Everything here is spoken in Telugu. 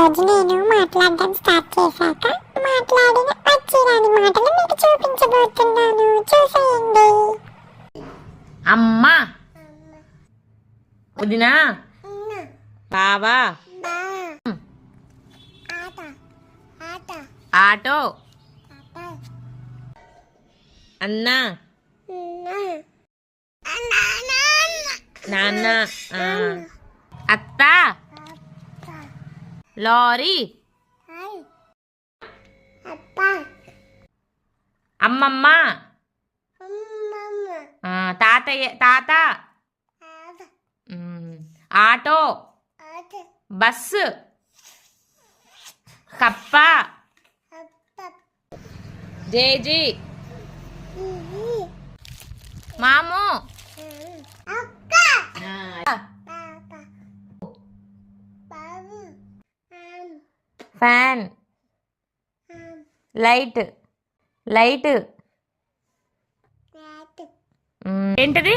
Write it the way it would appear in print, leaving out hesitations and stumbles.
రోజు నేను మాట్లాడడం స్టార్ట్ చేశాక మాట్లాడిన అచ్చిరాని మాటలు మీకు చూపించబోతున్నాను. చూసేయండి. అమ్మ, వదినా, బావా, ఆటో, అన్న, నాన్న, అత్త, లారీ, అమ్మమ్మ, తాతయ్య, తాత, ఆటో, బస్సు, కప్ప, జేజీ, మాము, ఫ్యాన్, లైట్, లైట్ ఏంటది?